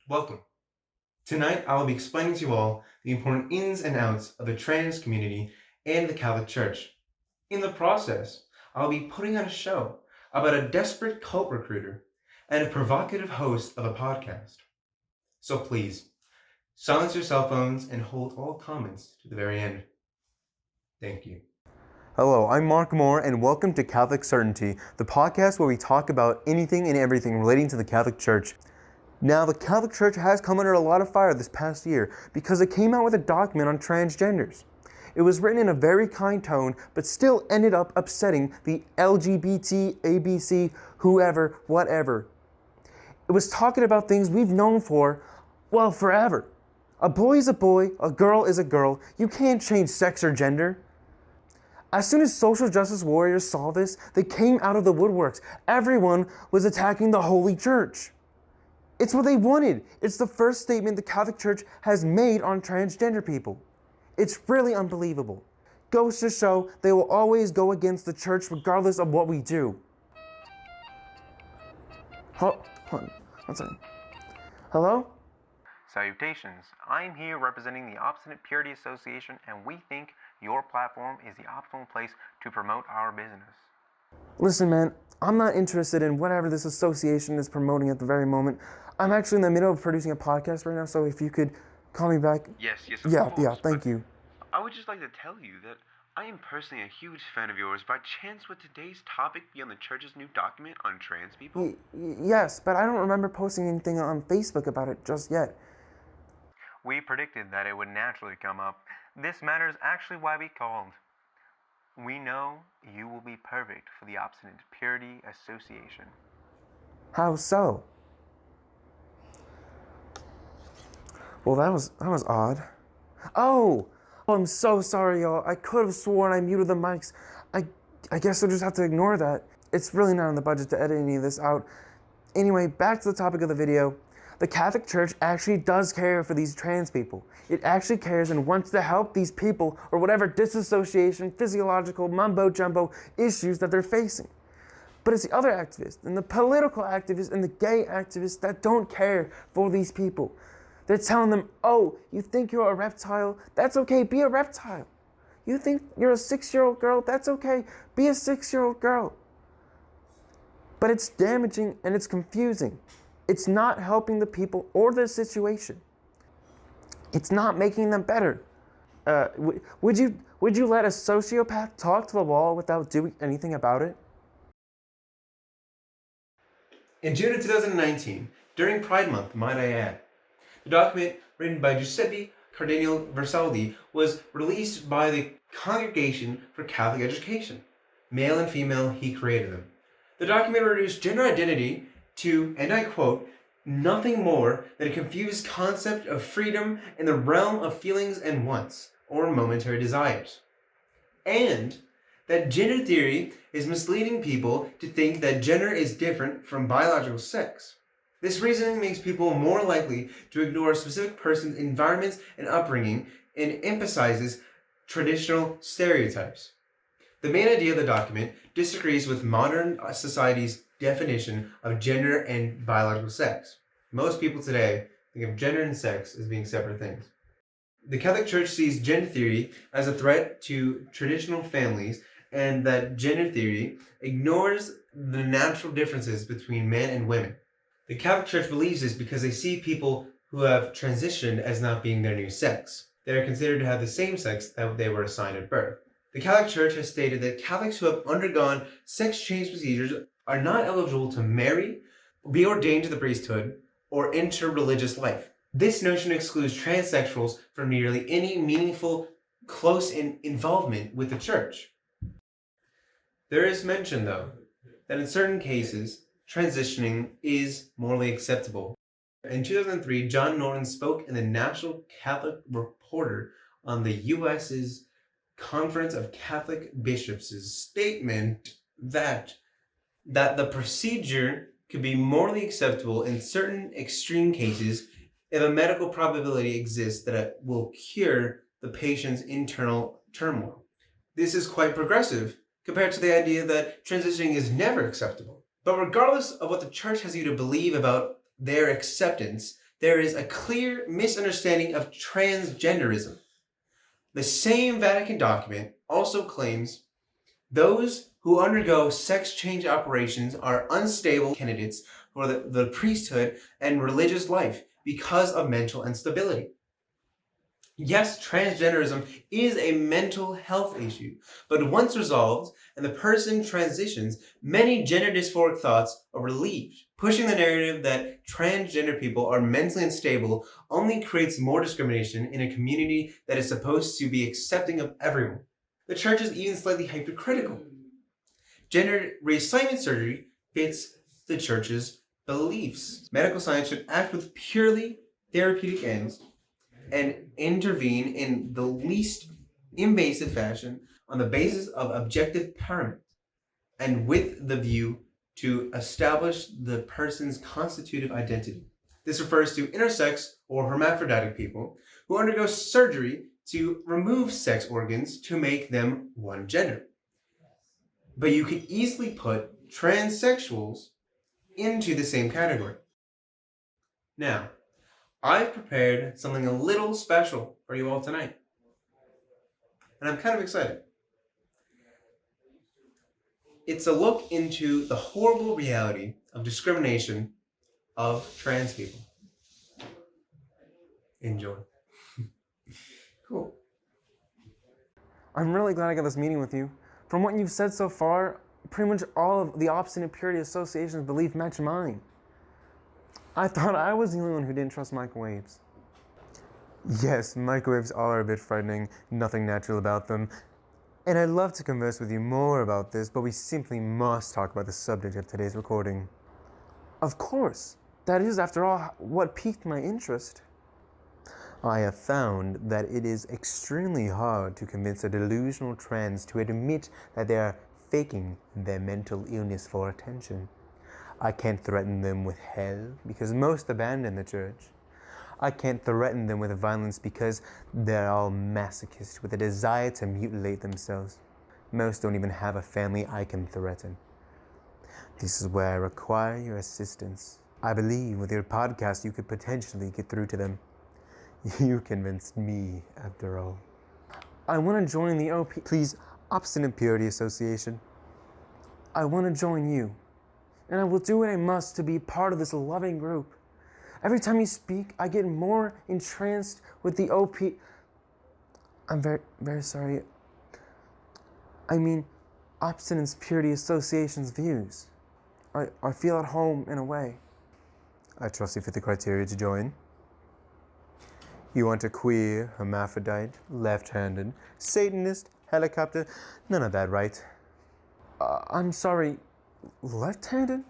Welcome. Tonight, I will be explaining to you all the important ins and outs of the trans community and the Catholic Church. In the process, I'll be putting on a show about a desperate cult recruiter and a provocative host of a podcast. So please, silence your cell phones and hold all comments to the very end. Thank you. Hello, I'm Mark Moore, and welcome to Catholic Certainty, the podcast where we talk about anything and everything relating to the Catholic Church. Now, the Catholic Church has come under a lot of fire this past year because it came out with a document on transgenders. It was written in a very kind tone, but still ended up upsetting the LGBT, ABC, whoever, whatever. It was talking about things we've known for, well, forever. A boy is a boy, a girl is a girl. You can't change sex or gender. As soon as social justice warriors saw this, they came out of the woodworks. Everyone was attacking the Holy Church. It's what they wanted. It's the first statement the Catholic Church has made on transgender people. It's really unbelievable. Goes to show they will always go against the church regardless of what we do. Hold on. One second. Hello? Salutations. I'm here representing the Obstinate Purity Association, and we think your platform is the optimal place to promote our business. Listen, man, I'm not interested in whatever this association is promoting at the very moment. I'm actually in the middle of producing a podcast right now, so if you could call me back. Yes, Yeah, of course. thank you. I would just like to tell you that I am personally a huge fan of yours. By chance, would today's topic be on the church's new document on trans people? Yes, but I don't remember posting anything on Facebook about it just yet. We predicted that it would naturally come up. This matter is actually why we called. We know you will be perfect for the Obstinate Purity Association. How so? Well, that was odd. Oh, I'm so sorry, y'all. I could have sworn I muted the mics. I guess I'll just have to ignore that. It's really not in the budget to edit any of this out. Anyway, back to the topic of the video. The Catholic Church actually does care for these trans people. It actually cares and wants to help these people or whatever disassociation, physiological, mumbo-jumbo issues that they're facing. But it's the other activists and the political activists and the gay activists that don't care for these people. They're telling them, oh, you think you're a reptile? That's okay, be a reptile. You think you're a 6-year-old girl? That's okay, be a 6-year-old girl. But it's damaging and it's confusing. It's not helping the people or their situation. It's not making them better. Would you let a sociopath talk to the wall without doing anything about it? In June of 2019, during Pride Month, might I add, the document written by Giuseppe Cardinal Versaldi was released by the Congregation for Catholic Education. Male and female, he created them. The document reduced gender identity to, and I quote, nothing more than a confused concept of freedom in the realm of feelings and wants, or momentary desires. And that gender theory is misleading people to think that gender is different from biological sex. This reasoning makes people more likely to ignore a specific person's environments and upbringing and emphasizes traditional stereotypes. The main idea of the document disagrees with modern society's definition of gender and biological sex. Most people today think of gender and sex as being separate things. The Catholic Church sees gender theory as a threat to traditional families, and that gender theory ignores the natural differences between men and women. The Catholic Church believes this because they see people who have transitioned as not being their new sex. They are considered to have the same sex that they were assigned at birth. The Catholic Church has stated that Catholics who have undergone sex change procedures are not eligible to marry, be ordained to the priesthood, or enter religious life. This notion excludes transsexuals from nearly any meaningful, close involvement with the Church. There is mention, though, that in certain cases, transitioning is morally acceptable. In 2003, John Norton spoke in the National Catholic Reporter on the U.S.'s Conference of Catholic Bishops' statement that the procedure could be morally acceptable in certain extreme cases if a medical probability exists that it will cure the patient's internal turmoil. This is quite progressive compared to the idea that transitioning is never acceptable. But regardless of what the Church has you to believe about their acceptance, there is a clear misunderstanding of transgenderism. The same Vatican document also claims those who undergo sex change operations are unstable candidates for the priesthood and religious life because of mental instability. Yes, transgenderism is a mental health issue, but once resolved and the person transitions, many gender dysphoric thoughts are relieved. Pushing the narrative that transgender people are mentally unstable only creates more discrimination in a community that is supposed to be accepting of everyone. The church is even slightly hypercritical. Gender reassignment surgery fits the church's beliefs. Medical science should act with purely therapeutic ends and intervene in the least invasive fashion on the basis of objective parameters and with the view to establish the person's constitutive identity. This refers to intersex or hermaphroditic people who undergo surgery to remove sex organs to make them one gender. But you could easily put transsexuals into the same category. Now, I've prepared something a little special for you all tonight. And I'm kind of excited. It's a look into the horrible reality of discrimination of trans people. Enjoy. Cool. I'm really glad I got this meeting with you. From what you've said so far, pretty much all of the Obstinate Purity Association's belief match mine. I thought I was the only one who didn't trust microwaves. Yes, microwaves are a bit frightening, nothing natural about them. And I'd love to converse with you more about this, but we simply must talk about the subject of today's recording. Of course. That is, after all, what piqued my interest. I have found that it is extremely hard to convince a delusional trans to admit that they are faking their mental illness for attention. I can't threaten them with hell because most abandon the church. I can't threaten them with violence because they're all masochists with a desire to mutilate themselves. Most don't even have a family I can threaten. This is where I require your assistance. I believe with your podcast you could potentially get through to them. You convinced me, after all. I want to join the Obstinate Purity Association. I want to join you. And I will do what I must to be part of this loving group. Every time you speak, I get more entranced with the I'm very, very sorry. I mean, Obstinate Purity Association's views. I feel at home in a way. I trust you fit the criteria to join. You aren't a queer, hermaphrodite, left-handed, Satanist, helicopter, none of that, right? I'm sorry, left-handed?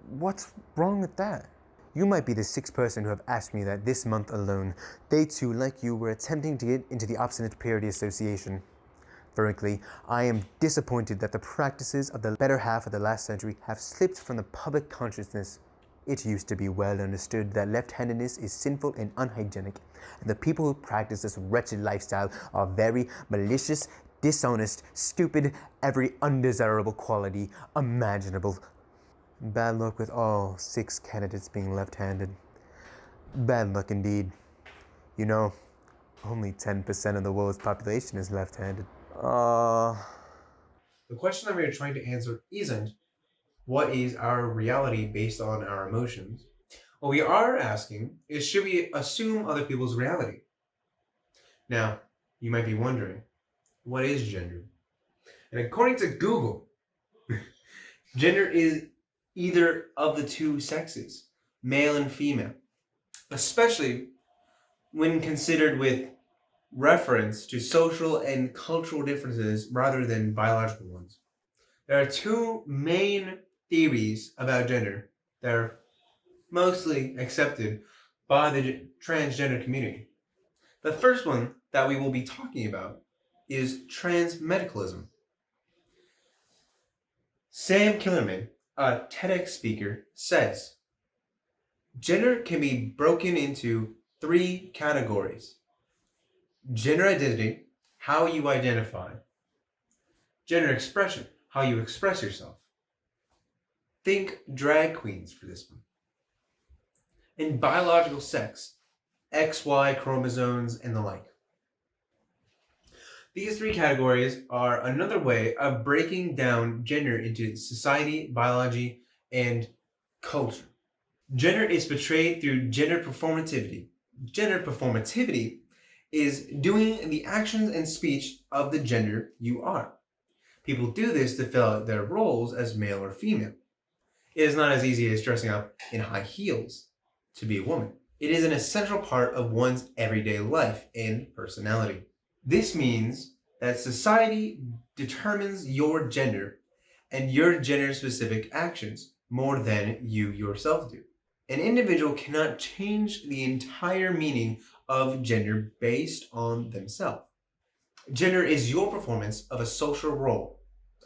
What's wrong with that? You might be the sixth person who have asked me that this month alone. They too, like you, were attempting to get into the Obstinate Purity Association. Frankly, I am disappointed that the practices of the better half of the last century have slipped from the public consciousness. It used to be well understood that left-handedness is sinful and unhygienic, and the people who practice this wretched lifestyle are very malicious, dishonest, stupid, every undesirable quality imaginable. Bad luck with all 6 candidates being left-handed. Bad luck indeed. You know, only 10% of the world's population is left-handed. The question that we are trying to answer isn't what is our reality based on our emotions. What we are asking is, should we assume other people's reality? Now, you might be wondering, what is gender? And according to Google, gender is either of the two sexes, male and female, especially when considered with reference to social and cultural differences rather than biological ones. There are 2 main theories about gender that are mostly accepted by the transgender community. The first one that we will be talking about is transmedicalism. Sam Killerman, a TEDx speaker, says gender can be broken into 3 categories: gender identity, how you identify; gender expression, how you express yourself. Think drag queens for this one. and biological sex, XY chromosomes, and the like. These three categories are another way of breaking down gender into society, biology, and culture. Gender is portrayed through gender performativity. Gender performativity is doing the actions and speech of the gender you are. People do this to fill out their roles as male or female. It is not as easy as dressing up in high heels to be a woman. It is an essential part of one's everyday life and personality. This means that society determines your gender and your gender-specific actions more than you yourself do. An individual cannot change the entire meaning of gender based on themselves. Gender is your performance of a social role.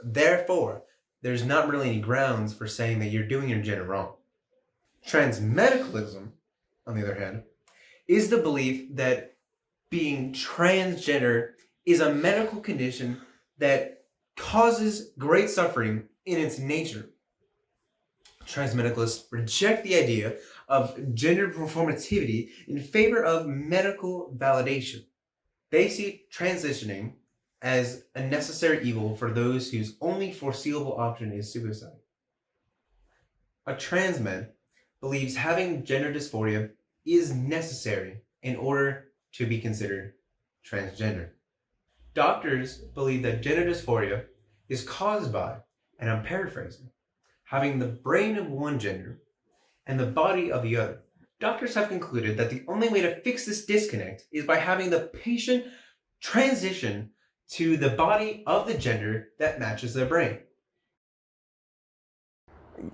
Therefore, there's not really any grounds for saying that you're doing your gender wrong. Transmedicalism, on the other hand, is the belief that being transgender is a medical condition that causes great suffering in its nature. Transmedicalists reject the idea of gender performativity in favor of medical validation. They see transitioning as a necessary evil for those whose only foreseeable option is suicide. A trans man believes having gender dysphoria is necessary in order to be considered transgender. Doctors believe that gender dysphoria is caused by, and I'm paraphrasing, having the brain of one gender and the body of the other. Doctors have concluded that the only way to fix this disconnect is by having the patient transition to the body of the gender that matches their brain.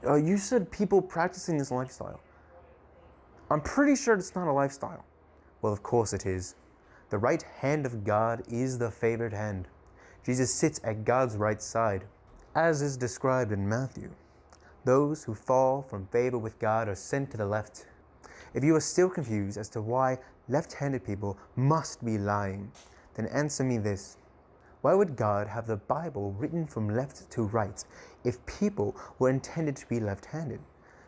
You said people practicing this lifestyle. I'm pretty sure it's not a lifestyle. Well, of course it is. The right hand of God is the favored hand. Jesus sits at God's right side, as is described in Matthew. Those who fall from favor with God are sent to the left. If you are still confused as to why left-handed people must be lying, then answer me this. Why would God have the Bible written from left to right if people were intended to be left-handed?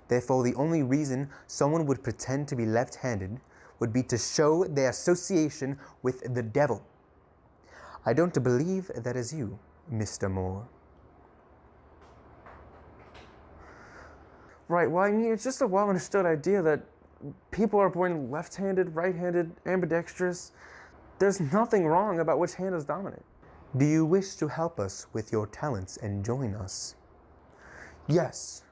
Therefore, the only reason someone would pretend to be left-handed would be to show their association with the devil. I don't believe that is you, Mr. Moore. Right, well, I mean, it's just a well-understood idea that people are born left-handed, right-handed, ambidextrous. There's nothing wrong about which hand is dominant. Do you wish to help us with your talents and join us? Yes.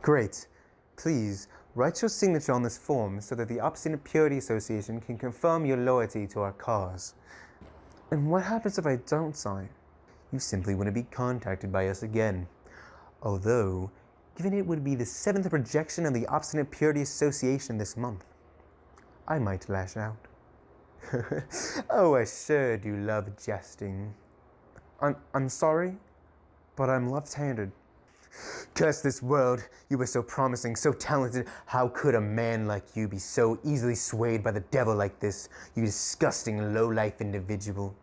Great. Please, write your signature on this form so that the Obstinate Purity Association can confirm your loyalty to our cause. And what happens if I don't sign? You simply wouldn't be contacted by us again. Although, given it would be the 7th projection of the Obstinate Purity Association this month, I might lash out. Oh, I sure do love jesting. I'm sorry, but I'm left-handed. Curse this world. You were so promising, so talented. How could a man like you be so easily swayed by the devil like this, you disgusting low-life individual?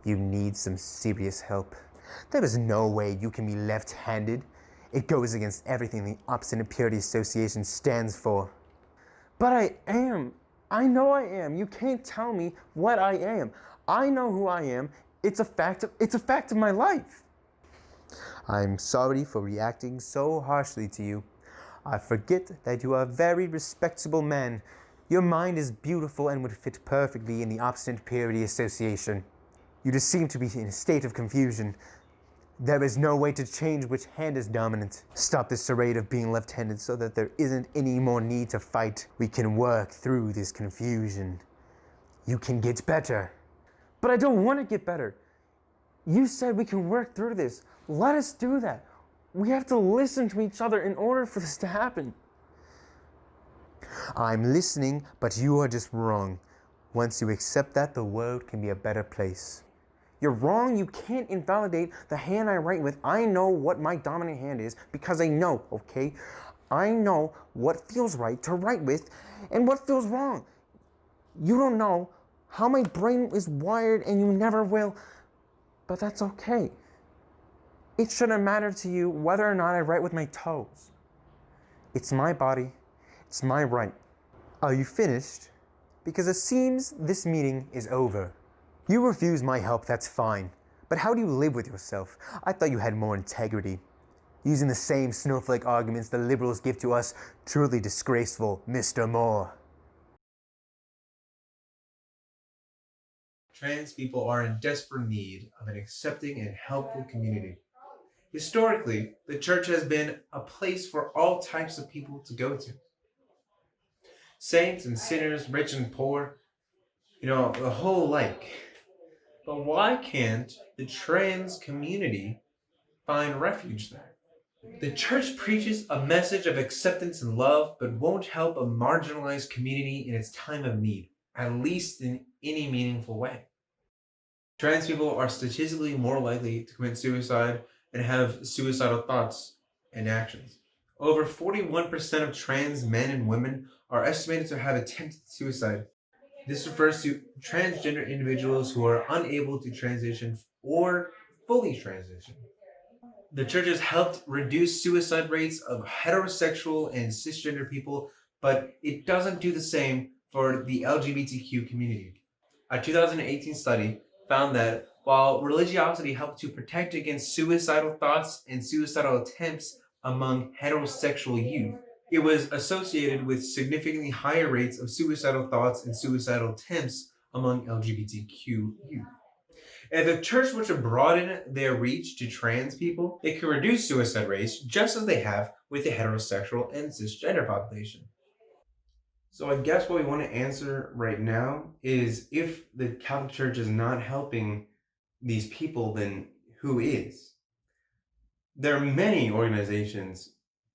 You need some serious help. There is no way you can be left-handed. It goes against everything the Obstinate Purity Association stands for. But I am. I know I am. You can't tell me what I am. I know who I am. It's a fact of my life. I'm sorry for reacting so harshly to you. I forget that you are a very respectable man. Your mind is beautiful and would fit perfectly in the Obstinate Purity Association. You just seem to be in a state of confusion. There is no way to change which hand is dominant. Stop this charade of being left-handed so that there isn't any more need to fight. We can work through this confusion. You can get better. But I don't want to get better. You said we can work through this. Let us do that. We have to listen to each other in order for this to happen. I'm listening, but you are just wrong. Once you accept that, the world can be a better place. You're wrong. You can't invalidate the hand I write with. I know what my dominant hand is because I know, okay? I know what feels right to write with and what feels wrong. You don't know how my brain is wired and you never will, but that's okay. It shouldn't matter to you whether or not I write with my toes. It's my body. It's my right. Are you finished? Because it seems this meeting is over. You refuse my help, that's fine. But how do you live with yourself? I thought you had more integrity. Using the same snowflake arguments the liberals give to us, truly disgraceful, Mr. Moore. Trans people are in desperate need of an accepting and helpful community. Historically, the church has been a place for all types of people to go to. Saints and sinners, rich and poor, the whole like. But why can't the trans community find refuge there? The church preaches a message of acceptance and love, but won't help a marginalized community in its time of need, at least in any meaningful way. Trans people are statistically more likely to commit suicide and have suicidal thoughts and actions. Over 41% of trans men and women are estimated to have attempted suicide. This refers to transgender individuals who are unable to transition or fully transition. The church has helped reduce suicide rates of heterosexual and cisgender people, but it doesn't do the same for the LGBTQ community. A 2018 study found that while religiosity helped to protect against suicidal thoughts and suicidal attempts among heterosexual youth, it was associated with significantly higher rates of suicidal thoughts and suicidal attempts among LGBTQ youth. If the church were to broaden their reach to trans people, it could reduce suicide rates just as they have with the heterosexual and cisgender population. So I guess what we want to answer right now is, if the Catholic Church is not helping these people, then who is? There are many organizations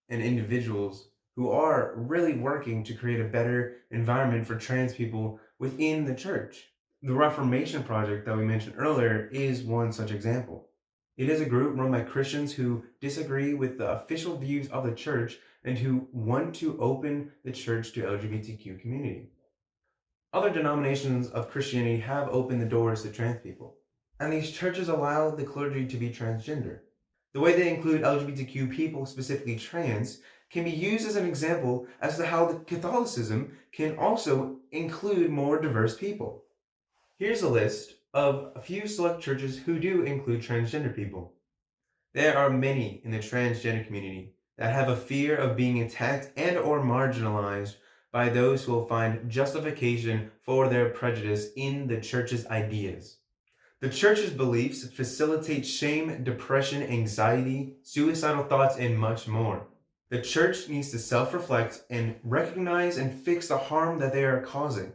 and individuals who are really working to create a better environment for trans people within the church. The Reformation Project that we mentioned earlier is one such example. It is a group run by Christians who disagree with the official views of the church and who want to open the church to LGBTQ community. Other denominations of Christianity have opened the doors to trans people, and these churches allow the clergy to be transgender. The way they include LGBTQ people, specifically trans, can be used as an example as to how the Catholicism can also include more diverse people. Here's a list of a few select churches who do include transgender people. There are many in the transgender community that have a fear of being attacked and or marginalized by those who will find justification for their prejudice in the church's ideas. The church's beliefs facilitate shame, depression, anxiety, suicidal thoughts, and much more. The church needs to self-reflect and recognize and fix the harm that they are causing.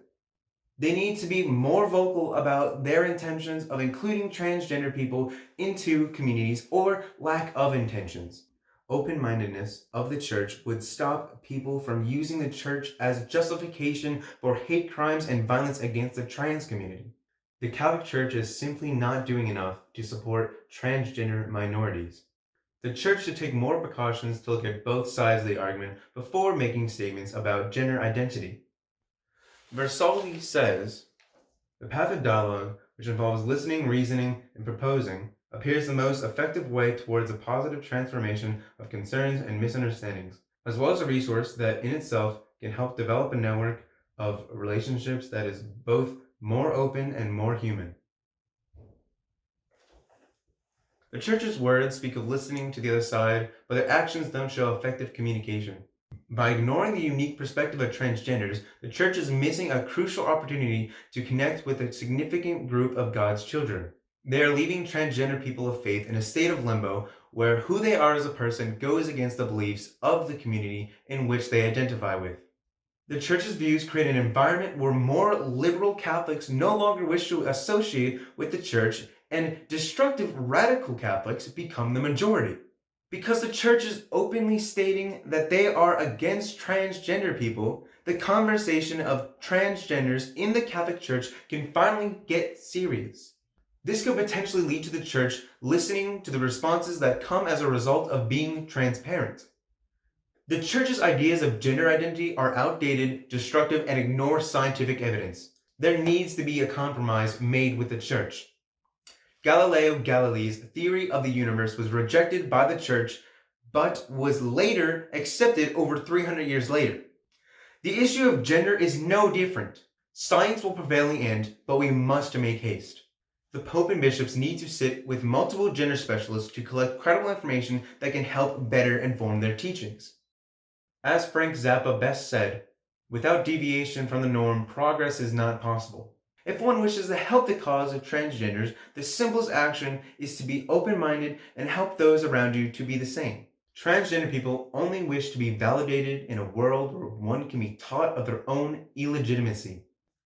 They need to be more vocal about their intentions of including transgender people into communities or lack of intentions. Open-mindedness of the church would stop people from using the church as justification for hate crimes and violence against the trans community. The Catholic Church is simply not doing enough to support transgender minorities. The church should take more precautions to look at both sides of the argument before making statements about gender identity. Versaldi says, the path of dialogue, which involves listening, reasoning, and proposing, appears the most effective way towards a positive transformation of concerns and misunderstandings, as well as a resource that in itself can help develop a network of relationships that is both more open and more human. The church's words speak of listening to the other side, but their actions don't show effective communication. By ignoring the unique perspective of transgenders, the church is missing a crucial opportunity to connect with a significant group of God's children. They are leaving transgender people of faith in a state of limbo where who they are as a person goes against the beliefs of the community in which they identify with. The church's views create an environment where more liberal Catholics no longer wish to associate with the church, and destructive radical Catholics become the majority. Because the church is openly stating that they are against transgender people, the conversation of transgenders in the Catholic Church can finally get serious. This could potentially lead to the church listening to the responses that come as a result of being transparent. The church's ideas of gender identity are outdated, destructive, and ignore scientific evidence. There needs to be a compromise made with the church. Galileo Galilei's theory of the universe was rejected by the church, but was later accepted over 300 years later. The issue of gender is no different. Science will prevail in the end, but we must make haste. The Pope and bishops need to sit with multiple gender specialists to collect credible information that can help better inform their teachings. As Frank Zappa best said, without deviation from the norm, progress is not possible. If one wishes to help the cause of transgenders, the simplest action is to be open-minded and help those around you to be the same. Transgender people only wish to be validated in a world where one can be taught of their own illegitimacy.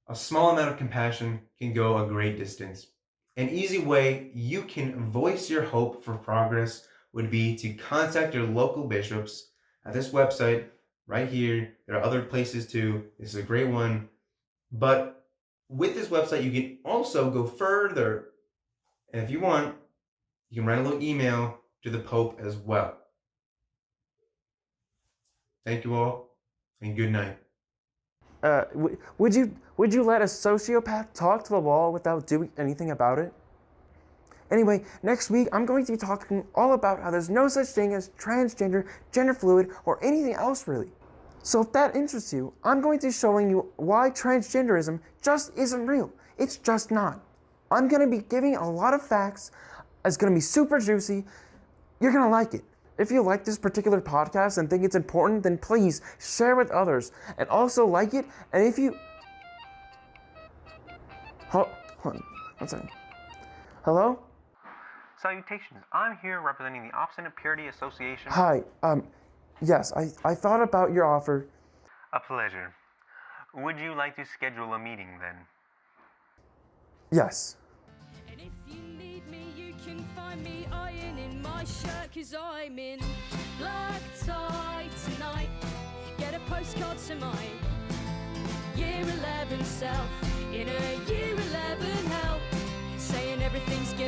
A small amount of compassion can go a great distance. An easy way you can voice your hope for progress would be to contact your local bishops at this website right here. There are other places too. This is a great one. But with this website, you can also go further. And if you want, you can write a little email to the Pope as well. Thank you all, and good night. Would you let a sociopath talk to the wall without doing anything about it? Anyway, next week I'm going to be talking all about how there's no such thing as transgender, gender fluid, or anything else really. So if that interests you, I'm going to be showing you why transgenderism just isn't real. It's just not. I'm going to be giving a lot of facts. It's going to be super juicy. You're going to like it. If you like this particular podcast and think it's important, then please share with others. And also like it. And if you... Hold on. One second. Hello? Salutations. I'm here representing the Obstinate Purity Association. Hi. Yes, I thought about your offer. A pleasure. Would you like to schedule a meeting then? Yes. And if you need me, you can find me ironing my shirt, 'cause I'm in black tie tonight. Get a postcard to my year 11 self in a year 11 help, saying everything's good.